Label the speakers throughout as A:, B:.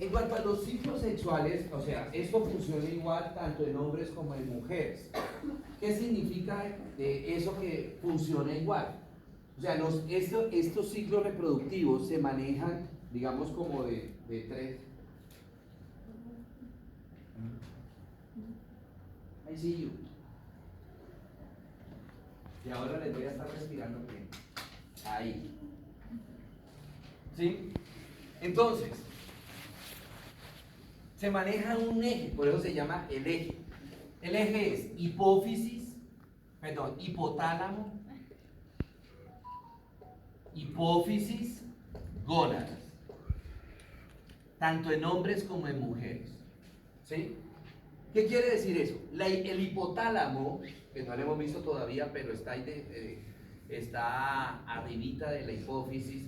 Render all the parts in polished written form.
A: En cuanto a los ciclos sexuales, o sea, esto funciona igual tanto en hombres como en mujeres. ¿Qué significa eso que funciona igual? O sea, estos ciclos reproductivos se manejan, digamos, como de tres. I see you. Y ahora les voy a estar respirando bien. Ahí. ¿Sí? Entonces, se maneja un eje, por eso se llama el eje. El eje es hipotálamo, hipófisis, gónadas. Tanto en hombres como en mujeres. ¿Sí? ¿Qué quiere decir eso? El hipotálamo, que no lo hemos visto todavía, pero está arribita de la hipófisis.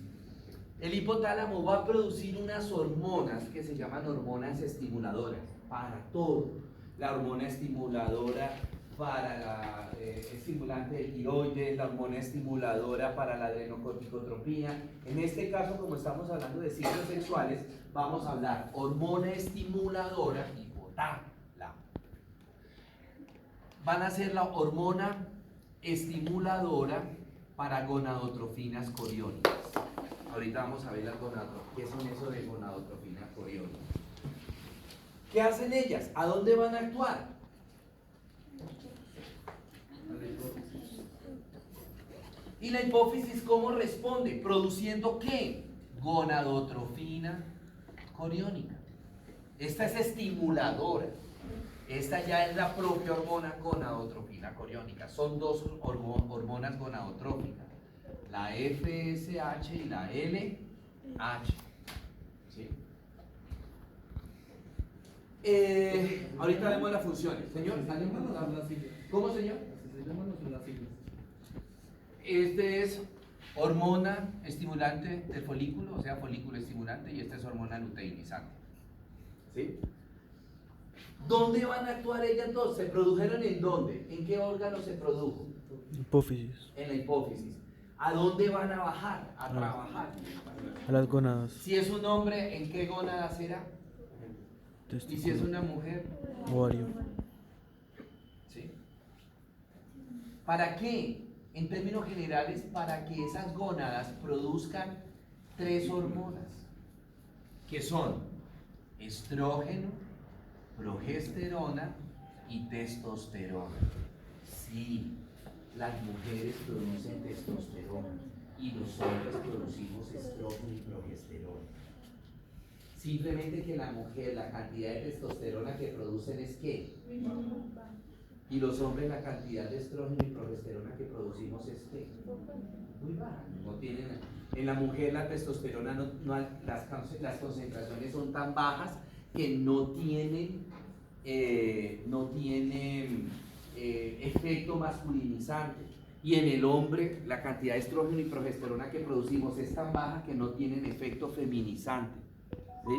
A: El hipotálamo va a producir unas hormonas que se llaman hormonas estimuladoras para todo. La hormona estimuladora para la estimulante de tiroides, la hormona estimuladora para la adrenocorticotropía. En este caso, como estamos hablando de ciclos sexuales, vamos a hablar hormona estimuladora, hipotálamo. Van a ser la hormona estimuladora para gonadotrofinas coriónicas. Ahorita vamos a ver las gonadotrofinas. ¿Qué son eso de gonadotrofinas coriónicas? ¿Qué hacen ellas? ¿A dónde van a actuar? ¿Y la hipófisis cómo responde? ¿Produciendo qué? Gonadotrofina coriónica. Esta es estimuladora. Esta ya es la propia hormona gonadotrofina coriónica. Son dos hormonas gonadotróficas, la FSH y la LH. ¿Sí? Ahorita vemos las funciones. Señor, ¿cómo, señor? Este es hormona estimulante del folículo, o sea, folículo estimulante, y esta es hormona luteinizante. ¿Sí? ¿Dónde van a actuar ellas dos? ¿Se produjeron en dónde? ¿En qué órgano se produjo?
B: Hipófisis.
A: En la hipófisis. ¿A dónde van a bajar? A trabajar.
B: A las gónadas.
A: Si es un hombre, ¿en qué gónada será? Y si es una mujer,
B: ovario.
A: ¿sí? ¿Para qué? En términos generales, para que esas gónadas produzcan tres hormonas, que son estrógeno, progesterona y testosterona. Sí, las mujeres producen testosterona y los hombres producimos estrógeno y progesterona. Simplemente que la mujer, la cantidad de testosterona que producen es ¿qué? Y los hombres, la cantidad de estrógeno y progesterona que producimos es ¿qué? Muy baja. No tienen, en la mujer la testosterona, las concentraciones son tan bajas que no tienen efecto masculinizante. Y en el hombre la cantidad de estrógeno y progesterona que producimos es tan baja que no tienen efecto feminizante. ¿Sí?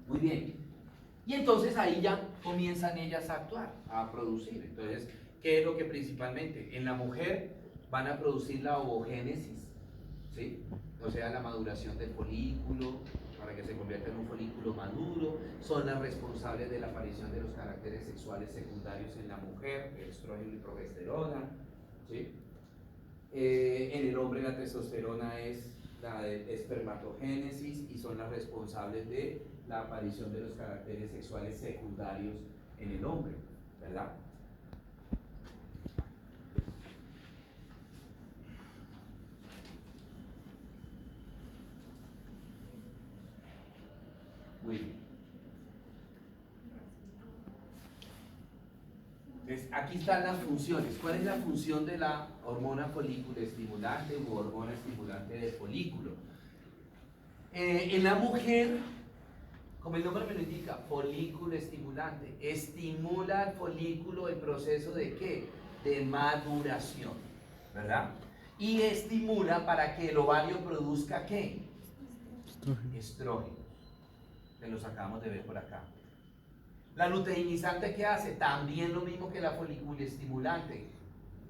A: Muy bien. Y entonces ahí ya comienzan ellas a actuar, a producir. Entonces, ¿qué es lo que principalmente? En la mujer van a producir la ovogénesis, ¿sí? O sea, la maduración del folículo para que se convierta en un folículo maduro. Son las responsables de la aparición de los caracteres sexuales secundarios en la mujer, el estrógeno y progesterona, ¿sí? En el hombre la testosterona es la de espermatogénesis y son las responsables de la aparición de los caracteres sexuales secundarios en el hombre, ¿verdad? Muy bien. Entonces, aquí están las funciones. ¿Cuál es la función de la hormona folículo estimulante u hormona estimulante del folículo? En la mujer, como el nombre me lo indica, folículo estimulante, estimula al folículo el proceso de ¿qué? De maduración, ¿verdad? Y estimula para que el ovario produzca ¿qué? Estrógenos, que los acabamos de ver por acá. La luteinizante, ¿qué hace? También lo mismo que la folículo estimulante,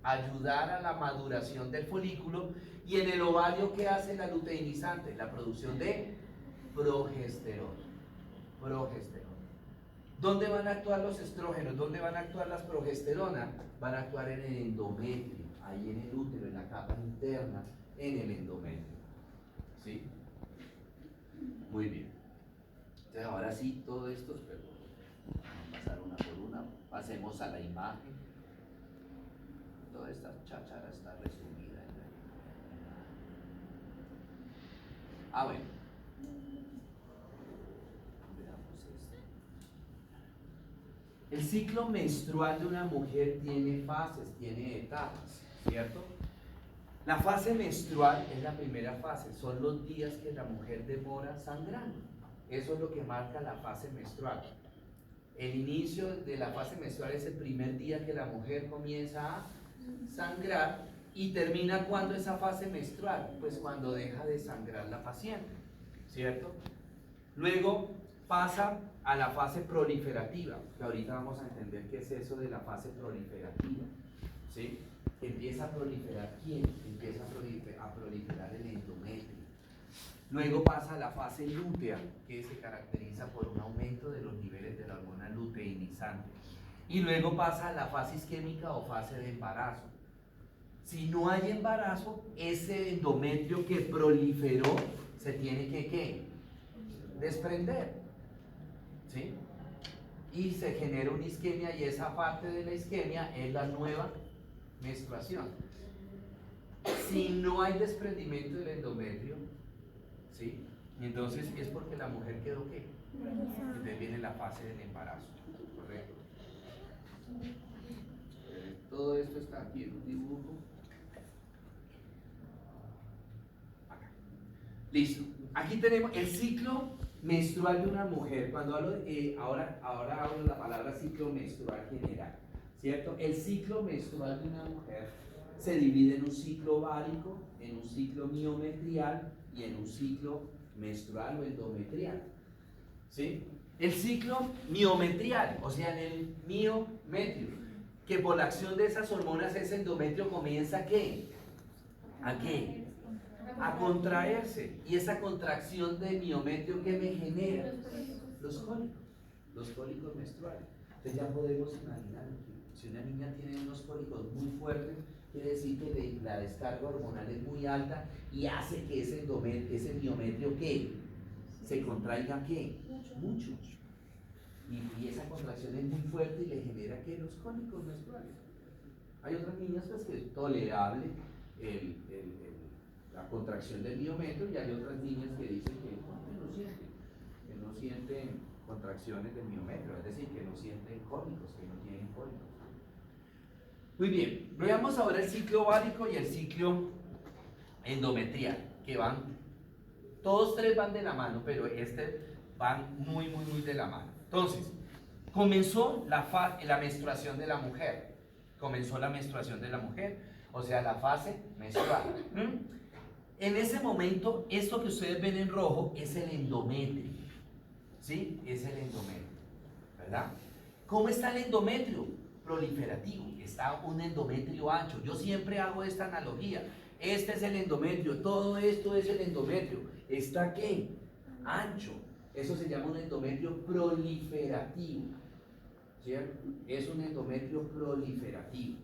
A: ayudar a la maduración del folículo. Y en el ovario, ¿qué hace la luteinizante? La producción de progesterona. Progesterona. ¿Dónde van a actuar los estrógenos? ¿Dónde van a actuar las progesteronas? Van a actuar en el endometrio, ahí en el útero, en la capa interna, en el endometrio. ¿Sí? Muy bien. Entonces ahora sí, todo esto, pero vamos a pasar una por una. Pasemos a la imagen. Toda esta cháchara está resumida en la imagen. Bueno. Veamos esto. El ciclo menstrual de una mujer tiene fases, tiene etapas, ¿cierto? La fase menstrual es la primera fase, son los días que la mujer demora sangrando. Eso es lo que marca la fase menstrual. El inicio de la fase menstrual es el primer día que la mujer comienza a sangrar y termina cuando esa fase menstrual, pues cuando deja de sangrar la paciente, ¿cierto? Luego pasa a la fase proliferativa, que ahorita vamos a entender qué es eso de la fase proliferativa, ¿sí? Empieza a proliferar ¿quién? Empieza a proliferar el endometrio. Luego pasa a la fase lútea, que se caracteriza por un aumento de los niveles de la hormona luteinizante. Y luego pasa a la fase isquémica o fase de embarazo. Si no hay embarazo, ese endometrio que proliferó se tiene que ¿qué? Desprender, ¿sí? Y se genera una isquemia, y esa parte de la isquemia es la nueva menstruación. Si no hay desprendimiento del endometrio, ¿sí? Entonces es porque la mujer quedó ¿qué? Entonces viene la fase del embarazo, ¿correcto? Todo esto está aquí en un dibujo. Acá. Listo. Aquí tenemos el ciclo menstrual de una mujer. Cuando hablo ahora hablo la palabra ciclo menstrual general, ¿cierto? El ciclo menstrual de una mujer se divide en un ciclo ovárico, en un ciclo miometrial y en un ciclo menstrual o endometrial, ¿sí? El ciclo miometrial, o sea, en el miometrio, que por la acción de esas hormonas ese endometrio comienza ¿a qué? ¿A qué? A contraerse. Y esa contracción de miometrio, ¿qué me genera? Los cólicos menstruales. Entonces ya podemos imaginar que si una niña tiene unos cólicos muy fuertes, quiere decir que la descarga hormonal es muy alta y hace que ese miometrio ¿qué? Se contraiga ¿qué? Mucho. Y esa contracción es muy fuerte y le genera ¿qué? Los cólicos menstruales. Hay otras niñas pues que es tolerable la contracción del miometrio, y hay otras niñas que dicen que no sienten contracciones del miometrio, es decir, que no sienten cólicos, que no tienen cólicos. Muy bien, veamos ahora el ciclo ovárico y el ciclo endometrial, que todos tres van de la mano, pero van muy de la mano. Entonces, comenzó la menstruación de la mujer, o sea, la fase menstrual. En ese momento, esto que ustedes ven en rojo es el endometrio, ¿sí? Es el endometrio, ¿verdad? ¿Cómo está el endometrio? Proliferativo, está un endometrio ancho. Yo siempre hago esta analogía. Este es el endometrio, todo esto es el endometrio. ¿Está qué? Ancho. Eso se llama un endometrio proliferativo, ¿cierto? Es un endometrio proliferativo.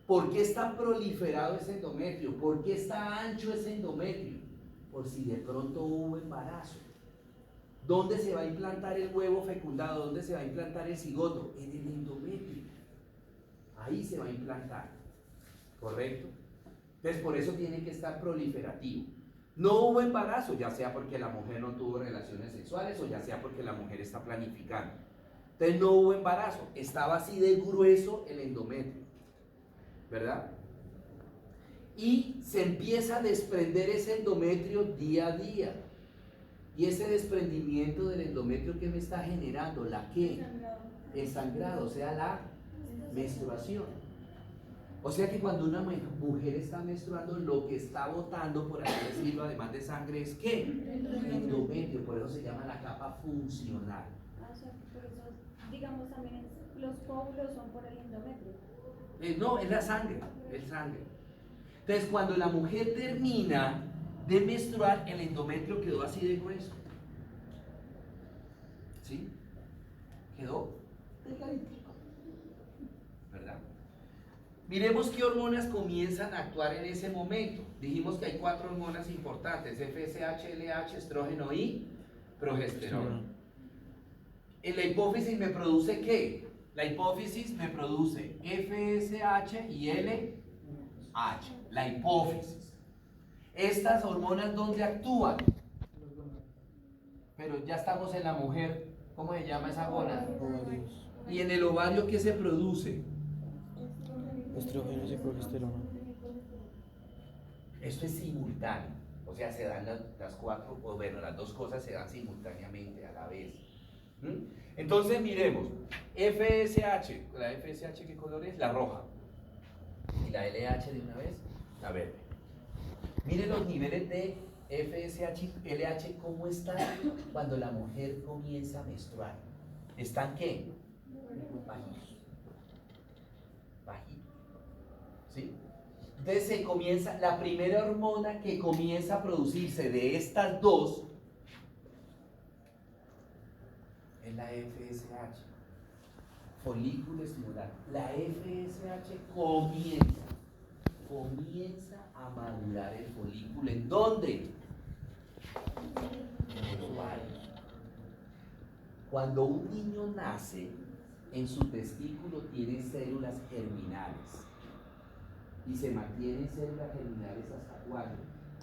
A: ¿Por qué está proliferado ese endometrio? ¿Por qué está ancho ese endometrio? Por si de pronto hubo embarazo. ¿Dónde se va a implantar el huevo fecundado? ¿Dónde se va a implantar el cigoto? En el endometrio. Ahí se va a implantar, ¿correcto? Entonces por eso tiene que estar proliferativo. No hubo embarazo, ya sea porque la mujer no tuvo relaciones sexuales o ya sea porque la mujer está planificando. Entonces no hubo embarazo, estaba así de grueso el endometrio, ¿verdad? Y se empieza a desprender ese endometrio día a día. Y ese desprendimiento del endometrio, ¿qué me está generando? ¿La qué? El sangrado, o sea, la menstruación. O sea que cuando una mujer está menstruando, lo que está botando, por así decirlo, además de sangre, es ¿qué? Endometrio, por eso se llama la capa funcional.
C: O sea, por eso, digamos, también los óvulos son por el endometrio.
A: No, es la sangre, es sangre. Entonces, cuando la mujer termina de menstruar, el endometrio quedó así de grueso. ¿Sí? Quedó delgaditico, ¿verdad? Miremos qué hormonas comienzan a actuar en ese momento. Dijimos que hay 4 hormonas importantes: FSH, LH, estrógeno y progesterona. En la hipófisis me produce ¿qué? La hipófisis me produce FSH y LH. La hipófisis. Estas hormonas, ¿dónde actúan? Pero ya estamos en la mujer. ¿Cómo se llama esa hormona?
B: Ovarios.
A: ¿Y en el ovario qué se produce?
B: Estrógenos y progesterona.
A: Esto es simultáneo. O sea, se dan las 4, o bueno, las 2 cosas se dan simultáneamente a la vez. Entonces miremos, FSH, ¿la FSH qué color es? La roja. Y la LH de una vez, la verde. Miren los niveles de FSH y LH cómo están cuando la mujer comienza a menstruar. ¿Están qué? Bajitos. Bajitos. ¿Sí? Entonces se comienza, la primera hormona que comienza a producirse de estas dos es la FSH, folículo estimulante. La FSH comienza a madurar el folículo. ¿En dónde? En los ovarios. Cuando un niño nace, en su testículo tiene células germinales. Y se mantienen células germinales ¿hasta cuándo?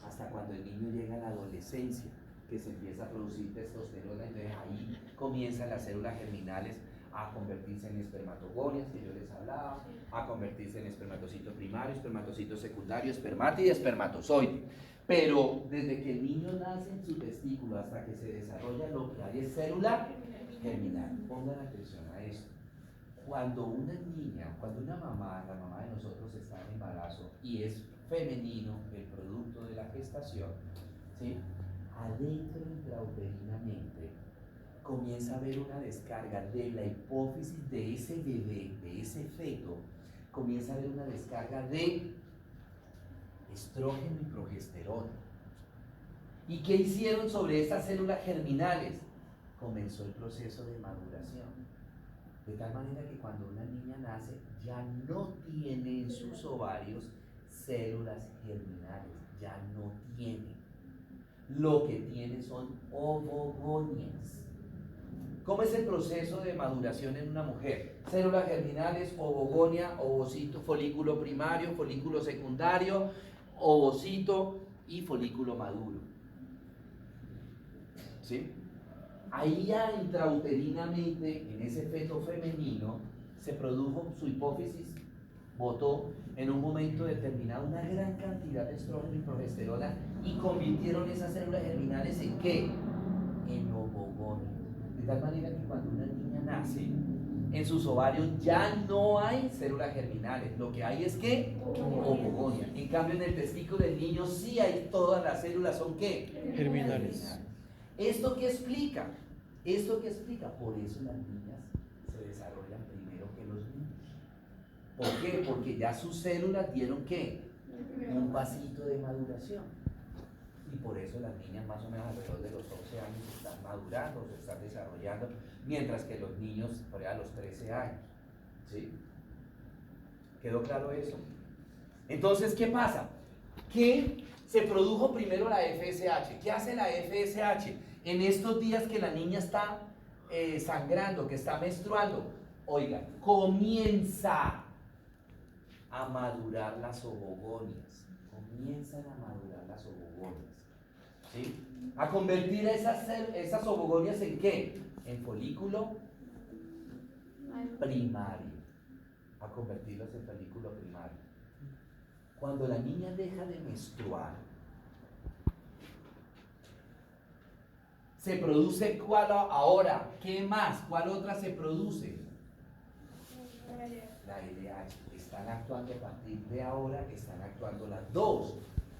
A: Hasta cuando el niño llega a la adolescencia, que se empieza a producir testosterona. Entonces ahí comienzan las células germinales a convertirse en espermatogonias, que yo les hablaba, a convertirse en espermatocito primario, espermatocito secundario, espermátide y espermatozoide. Pero desde que el niño nace en su testículo hasta que se desarrolla, lo que hay es célula germinal. Pongan atención a esto. Cuando una niña, cuando una mamá, la mamá de nosotros está en embarazo y es femenino el producto de la gestación, ¿sí? Adentro intrauterinamente comienza a haber una descarga de la hipófisis de ese bebé, de ese feto, comienza a haber una descarga de estrógeno y progesterona. ¿Y qué hicieron sobre estas células germinales? Comenzó el proceso de maduración. De tal manera que cuando una niña nace ya no tiene en sus ovarios células germinales, ya no tiene. Lo que tiene son ovogonias. ¿Cómo es el proceso de maduración en una mujer? Células germinales, ovogonia, ovocito, folículo primario, folículo secundario, ovocito y folículo maduro. ¿Sí? Ahí ya intrauterinamente, en ese feto femenino, se produjo su hipófisis, botó en un momento determinado una gran cantidad de estrógeno y progesterona y convirtieron esas células germinales ¿en qué? En ovogonias. De tal manera que cuando una niña nace, en sus ovarios ya no hay células germinales, lo que hay es ¿qué? Ovogonia. En cambio en el testículo del niño sí hay, todas las células son ¿qué?
B: Germinales.
A: ¿Esto qué explica? ¿Esto qué explica? Por eso las niñas se desarrollan primero que los niños. ¿Por qué? Porque ya sus células dieron ¿qué? Un pasito de maduración. Y por eso las niñas más o menos alrededor de los 11 años están madurando, se están desarrollando, mientras que los niños por ahí a los 13 años. ¿Sí? ¿Quedó claro eso? Entonces, ¿qué pasa? Que se produjo primero la FSH. ¿Qué hace la FSH? En estos días que la niña está sangrando, que está menstruando, oigan, comienza a madurar las ovogonias. Comienzan a madurar las ovogonias. ¿Sí? A convertir esas ovogonias ¿en qué? En folículo primario. A convertirlas en folículo primario. Cuando la niña deja de menstruar, se produce ¿cuál ahora? ¿Qué más? ¿Cuál otra se produce? La LH. Están actuando a partir de ahora, están actuando las dos.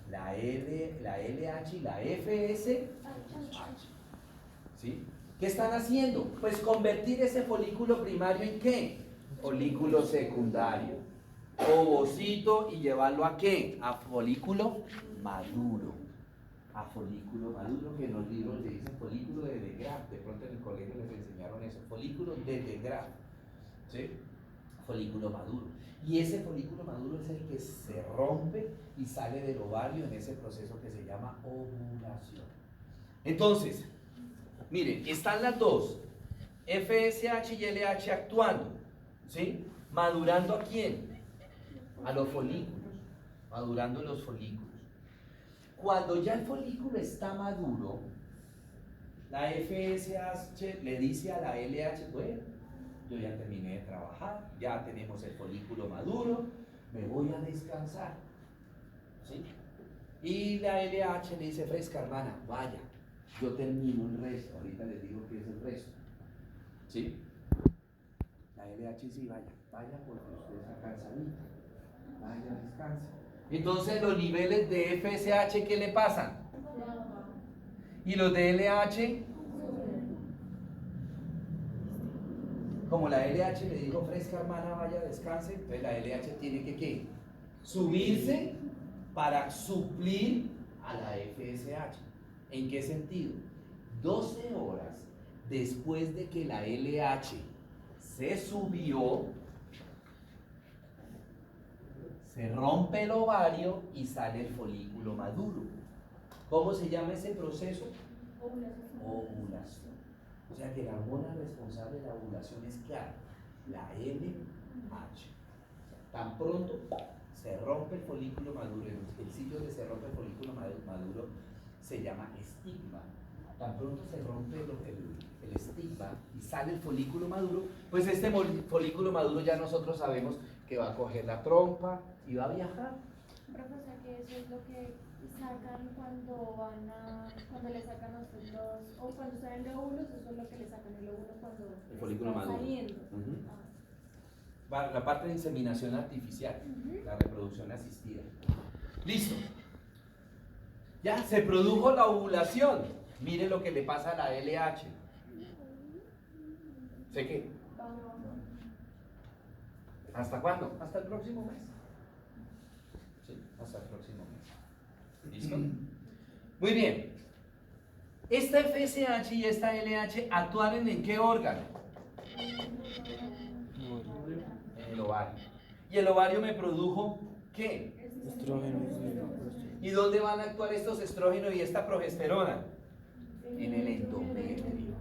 A: La LH y la FSH. ¿Sí? ¿Qué están haciendo? Pues convertir ese folículo primario ¿en qué? Folículo secundario. Ovocito y llevarlo ¿a qué? A folículo maduro. A folículo maduro, que en los libros le dicen folículo de Graf. De pronto en el colegio les enseñaron folículo desde el grafo, ¿sí? Folículo maduro. Y ese folículo maduro es el que se rompe y sale del ovario en ese proceso que se llama ovulación. Entonces, miren, están las dos, FSH y LH actuando, ¿sí? ¿Madurando a quién? A los folículos, madurando los folículos. Cuando ya el folículo está maduro, la FSH le dice a la LH, bueno, yo ya terminé de trabajar, ya tenemos el folículo maduro, me voy a descansar, ¿sí? Y la LH le dice, fresca hermana, vaya, yo termino el resto, ahorita les digo qué es el resto, ¿sí? La LH sí, vaya porque usted está cansadita, vaya, descanse. Entonces los niveles de FSH, ¿qué le pasan? Y los de LH, como la LH le dijo, fresca hermana, vaya, descanse, entonces la LH tiene que ¿qué? Subirse para suplir a la FSH. ¿En qué sentido? 12 horas después de que la LH se subió, se rompe el ovario y sale el folículo maduro. ¿Cómo se llama ese proceso? Ovulación. O sea que la hormona responsable de la ovulación es clara, la LH. Tan pronto se rompe el folículo maduro, el sitio donde se rompe el folículo maduro se llama estigma. Tan pronto se rompe el estigma y sale el folículo maduro, pues este folículo maduro ya nosotros sabemos que va a coger la trompa y va a viajar.
C: Profesor, que eso es lo que sacan cuando le sacan a usted o cuando salen de óvulos, eso es lo que le sacan el óvulo cuando
A: El folículo
C: está
A: maduro.
C: saliendo.
A: La parte de inseminación artificial, la reproducción asistida. Listo. Ya se produjo la ovulación. Mire lo que le pasa a la LH. ¿Sé qué? ¿Hasta cuándo? Hasta el próximo mes. Sí, hasta el próximo mes. ¿Listo? Muy bien. Esta FSH y esta LH actuaron ¿en qué órgano? En el ovario. Y el ovario me produjo ¿qué?
B: Estrógenos.
A: ¿Y dónde van a actuar estos estrógenos y esta progesterona? En el endometrio.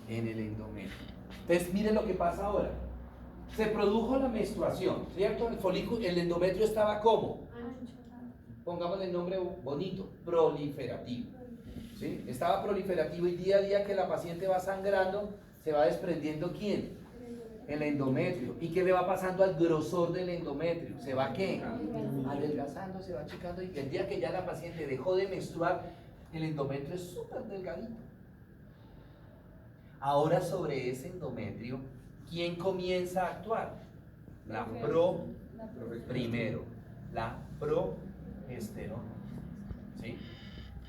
A: En el endometrio. Entonces, miren lo que pasa ahora. Se produjo la menstruación, ¿cierto? El folículo, el endometrio estaba ¿cómo? Pongámosle el nombre bonito, proliferativo. ¿Sí? Estaba proliferativo y día a día que la paciente va sangrando, se va desprendiendo ¿quién? El endometrio. ¿Y qué le va pasando al grosor del endometrio? ¿Se va qué? Adelgazando, se va achicando y el día que ya la paciente dejó de menstruar, el endometrio es súper delgadito. Ahora sobre ese endometrio, ¿quién comienza a actuar? Primero, la progesterona. ¿Sí?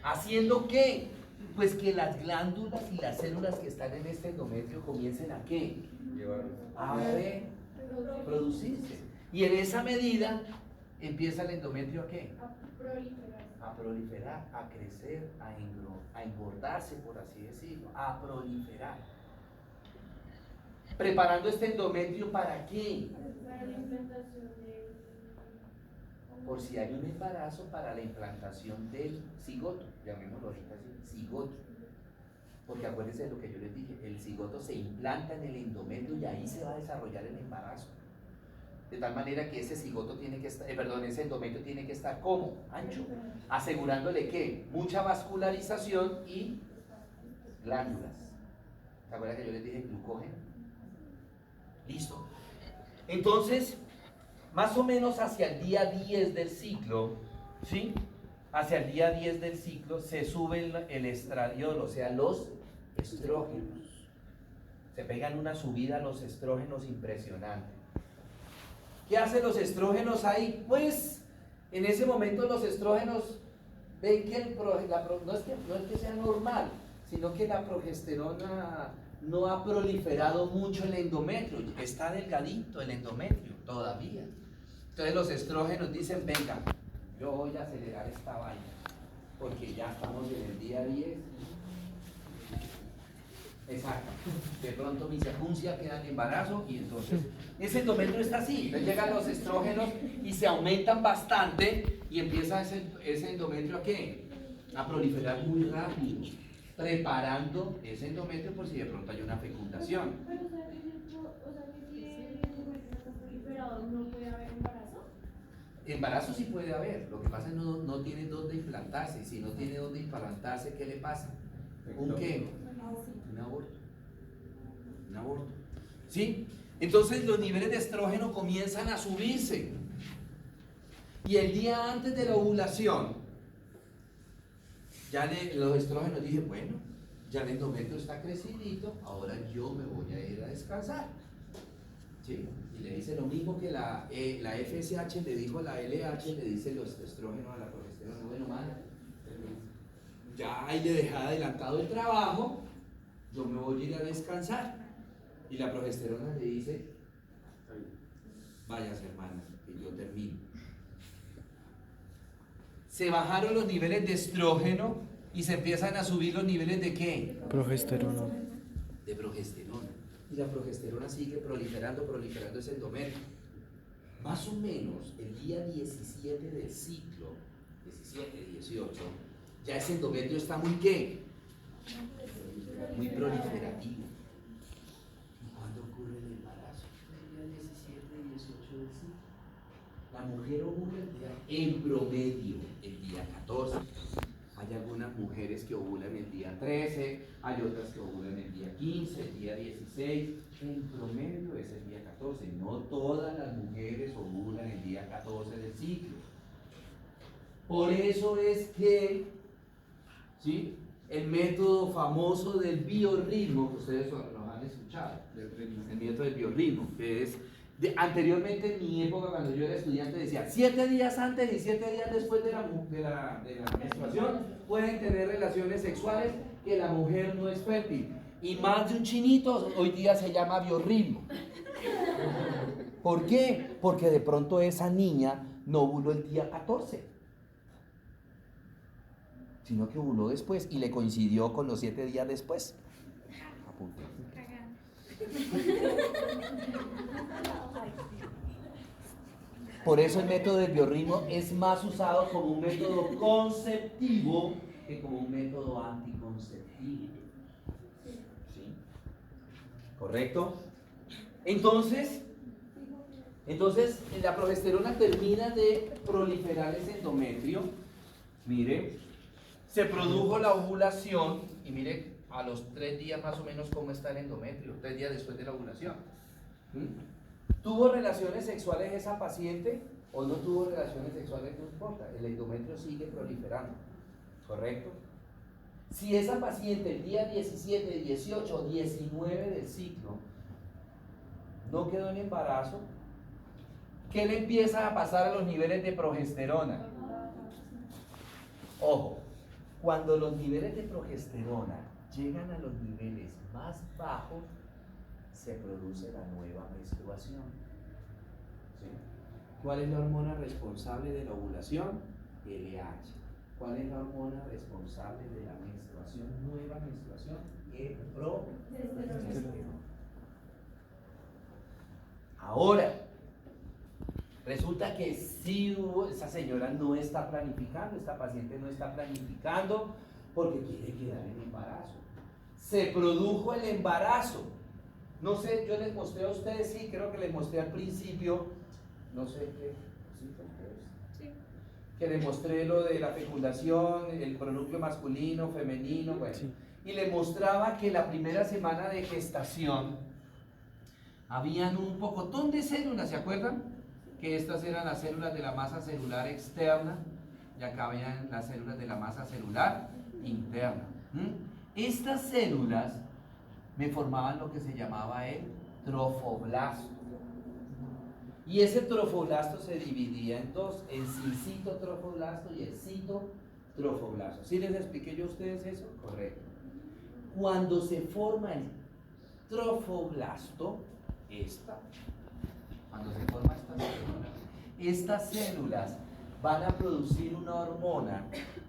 A: ¿Haciendo qué? Pues que las glándulas y las células que están en este endometrio comiencen a ¿qué? A reproducirse. Y en esa medida empieza el endometrio a ¿qué? A proliferar, a crecer, a engordarse, por así decirlo, a proliferar. Preparando este endometrio ¿para qué?
C: Para la implantación
A: Por si hay un embarazo, para la implantación del cigoto, llamémoslo ahorita así, cigoto. Porque acuérdense de lo que yo les dije, el cigoto se implanta en el endometrio y ahí se va a desarrollar el embarazo. De tal manera que ese cigoto tiene que estar, ese endometrio tiene que estar ¿cómo? Ancho, asegurándole que mucha vascularización y glándulas. ¿Se acuerdan que yo les dije glucógeno? Listo. Entonces, más o menos hacia el día 10 del ciclo, ¿sí? Hacia el día 10 del ciclo se sube el estradiol, o sea, los estrógenos. Se pegan una subida a los estrógenos impresionante. ¿Qué hacen los estrógenos ahí? Pues en ese momento los estrógenos ven que no es que sea normal, sino que la progesterona no ha proliferado mucho el endometrio, está delgadito el endometrio todavía. Entonces los estrógenos dicen, venga, yo voy a acelerar esta vaina, porque ya estamos en el día 10. Exacto. De pronto mi circuncia queda en embarazo y entonces ese endometrio está así. Entonces llegan los estrógenos y se aumentan bastante y empieza ese endometrio ¿a qué? A proliferar muy rápido, preparando ese endometrio por si de pronto hay una fecundación.
C: Pero o sea que si el endometrio está proliferado, ¿no puede haber embarazo?
A: Embarazo sí puede haber, lo que pasa es que no tiene dónde implantarse. Si no tiene dónde implantarse, ¿qué le pasa? ¿Un qué? Un aborto. Un aborto. ¿Sí? Entonces los niveles de estrógeno comienzan a subirse. Y el día antes de la ovulación, ya los estrógenos dije, bueno, ya el endometrio está crecidito, ahora yo me voy a ir a descansar. ¿Sí? Y le dice lo mismo que la FSH le dijo a la LH, le dice los estrógenos a la progesterona, bueno, mana, ya hay de dejar adelantado el trabajo, yo me voy a ir a descansar. Y la progesterona le dice, váyase hermana, que yo termino. Se bajaron los niveles de estrógeno y se empiezan a subir los niveles de ¿qué?
B: Progesterona.
A: De progesterona. Y la progesterona sigue proliferando ese endometrio. Más o menos el día 17 del ciclo, 17, 18, ya ese endometrio está muy ¿qué? Muy proliferativo. ¿Y cuándo ocurre el embarazo? El día 17 y 18 del ciclo. La mujer ovula en promedio el día 14. Hay algunas mujeres que ovulan el día 13, hay otras que ovulan el día 15, el día 16. En promedio es el día 14. No todas las mujeres ovulan el día 14 del ciclo. Por eso es que, ¿sí?, el método famoso del biorritmo, que ustedes lo han escuchado, el método del biorritmo, que es, anteriormente en mi época cuando yo era estudiante decía 7 días antes y 7 días después de la menstruación pueden tener relaciones sexuales que la mujer no es fértil. Y más de un chinito hoy día se llama biorritmo. ¿Por qué? Porque de pronto esa niña no ovuló el día 14, sino que ovuló después y le coincidió con los 7 días después. Apunte. Por eso el método del biorritmo es más usado como un método conceptivo que como un método anticonceptivo. ¿Sí? ¿Correcto? Entonces la progesterona termina de proliferar ese endometrio. Mire, se produjo la ovulación y mire a los 3 días más o menos cómo está el endometrio, 3 días después de la ovulación. ¿Tuvo relaciones sexuales esa paciente o no tuvo relaciones sexuales? No importa, el endometrio sigue proliferando, ¿correcto? Si esa paciente el día 17, 18, 19 del ciclo no quedó en embarazo, ¿qué le empieza a pasar a los niveles de progesterona? Ojo, cuando los niveles de progesterona llegan a los niveles más bajos, se produce la nueva menstruación. ¿Sí? ¿Cuál es la hormona responsable de la ovulación? LH. ¿Cuál es la hormona responsable de la menstruación, nueva menstruación? Progesterona. Ahora, resulta que sí esa señora no está planificando, esta paciente no está planificando porque quiere quedar en embarazo. Se produjo el embarazo. No sé, yo les mostré a ustedes, sí, creo que les mostré al principio, no sé qué, sí, que les mostré lo de la fecundación, el pronúcleo masculino, femenino, bueno, sí. Y les mostraba que la primera semana de gestación habían un pocotón de células, ¿se acuerdan? Que estas eran las células de la masa celular externa y acá habían las células de la masa celular interna. Estas células me formaban lo que se llamaba el trofoblasto. Y ese trofoblasto se dividía en dos, el sincitotrofoblasto y el citotrofoblasto. ¿Sí les expliqué yo a ustedes eso? Correcto. Cuando se forma el trofoblasto, cuando se forma estas células van a producir una hormona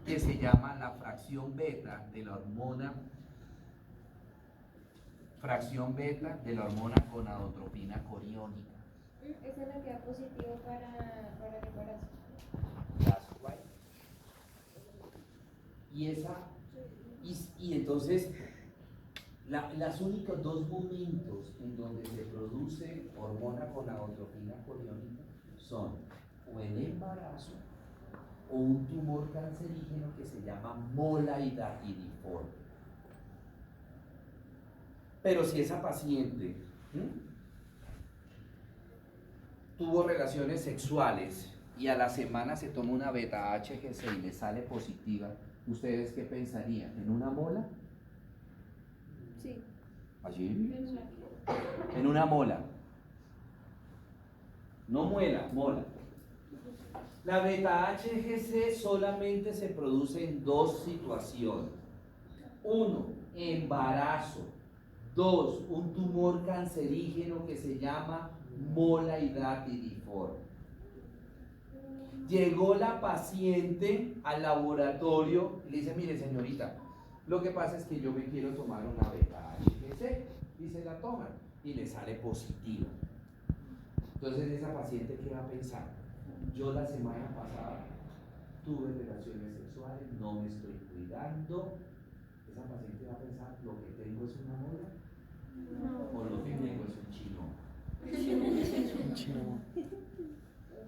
A: que se llama la fracción beta de la hormona fracción beta de la hormona gonadotropina coriónica.
C: Esa es la que da positivo para el embarazo.
A: That's right. Y entonces, las únicos dos momentos en donde se produce hormona gonadotropina coriónica son o el embarazo o un tumor cancerígeno que se llama mola hidatidiforme. Pero si esa paciente tuvo relaciones sexuales y a la semana se toma una beta HGC y le sale positiva, ¿ustedes qué pensarían? ¿En una mola?
C: Sí.
A: ¿Allí? En una mola. No muela, mola. La beta HGC solamente se produce en dos situaciones. Uno, embarazo. Dos, un tumor cancerígeno que se llama mola hidatidiforme. Llegó la paciente al laboratorio y le dice, mire señorita, lo que pasa es que yo me quiero tomar una beta HGC, y se la toman y le sale positiva. Entonces esa paciente, ¿qué va a pensar? Yo la semana pasada tuve relaciones sexuales, no me estoy cuidando. Esa paciente va a pensar, lo que tengo es una mola.
C: No.
A: O lo que tengo es un chino.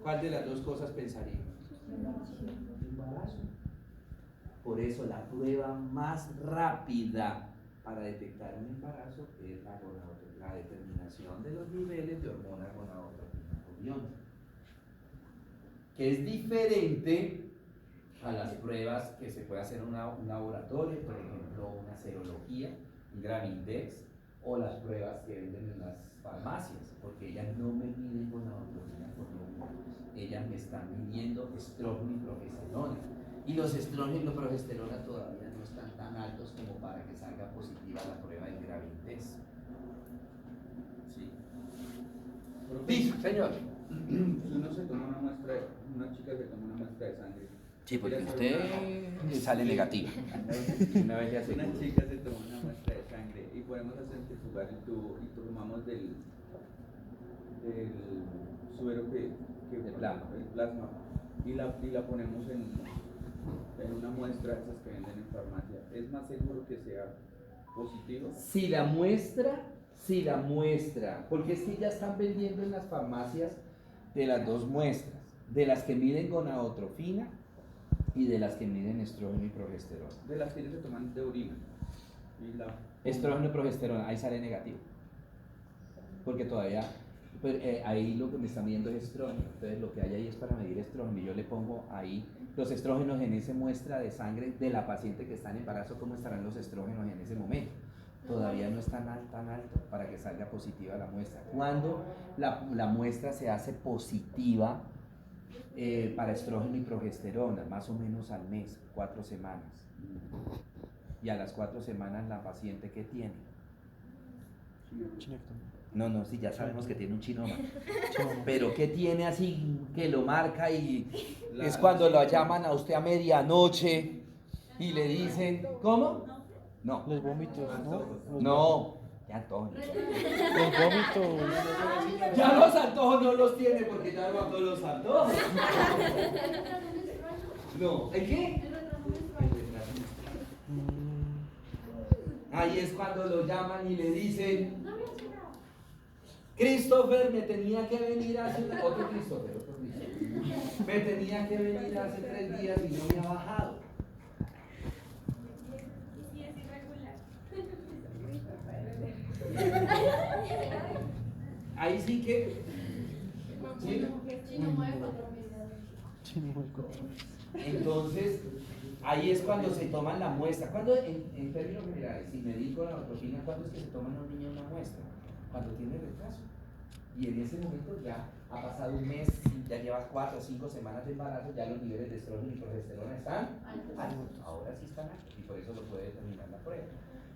A: ¿Cuál de las dos cosas pensaría? Embarazo. Por eso la prueba más rápida para detectar un embarazo es la determinación de los niveles de hormona gonadotropina coriónica, que es diferente a las pruebas que se puede hacer en un laboratorio, por ejemplo una serología, un Gravidex, o las pruebas que venden en las farmacias, porque ellas no me miden gonadotropina coriónica, ellas me están midiendo estrógeno y progesterona, y los estrógenos y la progesterona todavía no están tan altos como para que salga positiva la prueba del Gravidex. ¿Sí? Dice, señor.
D: Si uno se toma una chica se toma una muestra de sangre.
A: Sí, porque usted sale negativa. Una vez le hace
D: Una chica se toma una muestra de sangre y podemos hacer centrifugar el tubo y tomamos del suero
A: de plasma.
D: el plasma y la ponemos en una muestra de esas que venden en farmacia. ¿Es más seguro que sea positivo?
A: Si la muestra, porque es que ya están vendiendo en las farmacias de las dos muestras, de las que miden gonadotropina y de las que miden estrógeno y progesterona.
D: De las que ellos se toman de orina.
A: Estrógeno y progesterona, ahí sale negativo. Porque todavía, ahí lo que me está midiendo es estrógeno. Entonces lo que hay ahí es para medir estrógeno. Y yo le pongo ahí los estrógenos en esa muestra de sangre de la paciente que está en embarazo, ¿cómo estarán los estrógenos en ese momento? Todavía no está tan alto para que salga positiva la muestra. Cuando la muestra se hace positiva para estrógeno y progesterona, más o menos al mes, 4 semanas. Y a las 4 semanas la paciente, ¿qué tiene? No, sí, ya sabemos que tiene un chinoma. Pero ¿qué tiene así que lo marca? Y es cuando lo llaman a usted a medianoche y le dicen, ¿cómo? No.
B: Los vómitos, ¿no?
A: No, ya antojos.
B: Los vómitos.
A: Ya los antojos no los tiene porque ya no los antojos. No, ¿el qué? Ahí es cuando lo llaman y le dicen, Christopher, me tenía que venir hace otro Christopher. Me tenía que venir hace 3 días y no me ha bajado. Ahí sí que. ¿Sí? Entonces, ahí es cuando se toman la muestra. ¿Cuándo, en términos generales, si me digo la gonadotropina, ¿cuándo es que se toman a un niño una muestra? Cuando tiene retraso. Y en ese momento ya ha pasado un mes, ya llevas 4 o 5 semanas de embarazo, ya los niveles de estrógeno y progesterona están altos. Ahora sí están altos y por eso lo puede determinar la prueba.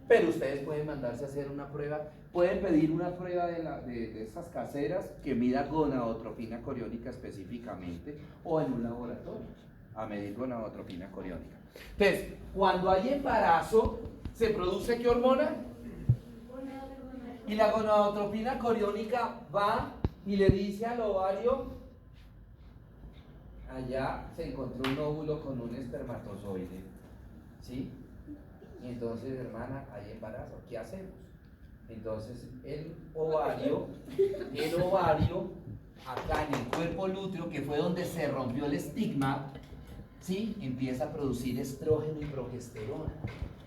A: Pero ustedes pueden mandarse a hacer una prueba, pueden pedir una prueba de esas caseras que mida gonadotropina coriónica específicamente o en un laboratorio a medir gonadotropina coriónica. Entonces, cuando hay embarazo, ¿se produce qué hormona? Y la gonadotropina coriónica va y le dice al ovario, allá se encontró un óvulo con un espermatozoide, ¿sí? Y entonces, hermana, hay embarazo, ¿qué hacemos? Entonces el ovario, acá en el cuerpo lúteo, que fue donde se rompió el estigma, ¿sí? Empieza a producir estrógeno y progesterona.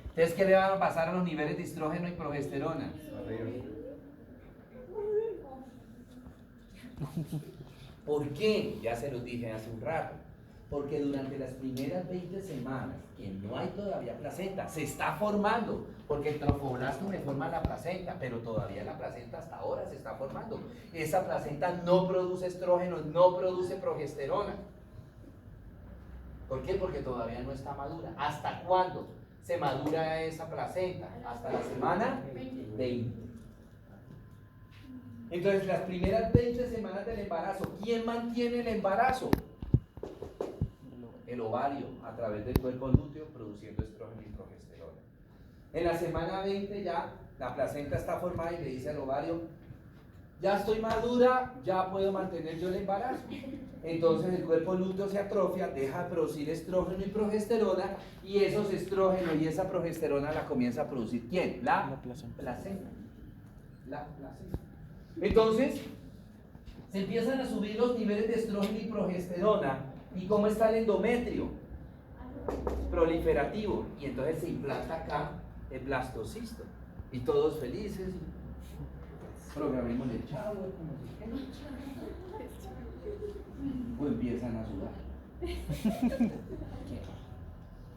A: Entonces, ¿qué le va a pasar a los niveles de estrógeno y progesterona? ¿Por qué? Ya se los dije hace un rato. Porque durante las primeras 20 semanas, que no hay todavía placenta, se está formando, porque el trofoblasto me forma la placenta, pero todavía la placenta hasta ahora se está formando. Esa placenta no produce estrógeno, no produce progesterona. ¿Por qué? Porque todavía no está madura. ¿Hasta cuándo se madura esa placenta? Hasta la semana 20. Entonces, las primeras 20 semanas del embarazo, ¿quién mantiene el embarazo? El ovario, a través del cuerpo lúteo, produciendo estrógeno y progesterona. En la semana 20 ya la placenta está formada y le dice al ovario, ya estoy madura, ya puedo mantener yo el embarazo. Entonces el cuerpo lúteo se atrofia, deja de producir estrógeno y progesterona, y esos estrógenos y esa progesterona la comienza a producir ¿quién? La placenta. La placenta. Entonces se empiezan a subir los niveles de estrógeno y progesterona. ¿Y cómo está el endometrio? Proliferativo. Y entonces se implanta acá el blastocisto. Y todos felices. Programemos el chavo, como si o empiezan a sudar.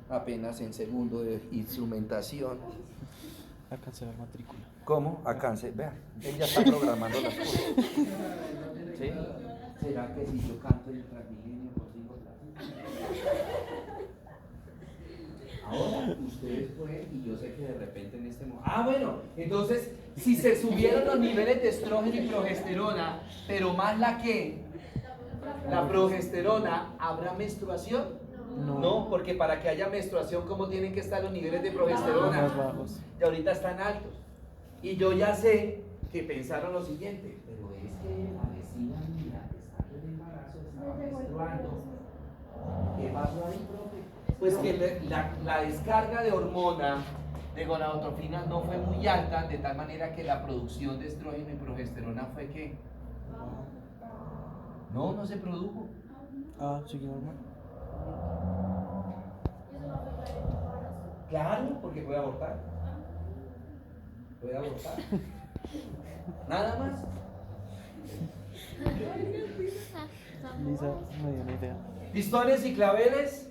A: Apenas en segundo de instrumentación.
B: A cancelar matrícula.
A: ¿Cómo? A cáncer. Vean, él ya está programando las cosas. ¿Sí? ¿Será que si yo canto el Transmilenio consigo plata? Ahora ustedes pueden, y yo sé que de repente en este momento. Ah, bueno, entonces, si se subieron los niveles de estrógeno y progesterona, pero más la progesterona, ¿habrá menstruación? No, porque para que haya menstruación, ¿cómo tienen que estar los niveles de progesterona?
B: Más bajos.
A: Y ahorita están altos. Y yo ya sé que pensaron lo siguiente, pero es que la vecina mía está en el embarazo, estaba menstruando. ¿Qué pasó ahí, profe? Pues que la descarga de hormona de gonadotropina no fue muy alta, de tal manera que la producción de estrógeno y progesterona fue que no se produjo.
B: Ah, sí, normal.
A: Claro, porque puede abortar. Puede abortar. Nada más.
B: Lisa, me dio una idea.
A: Listones y claveles.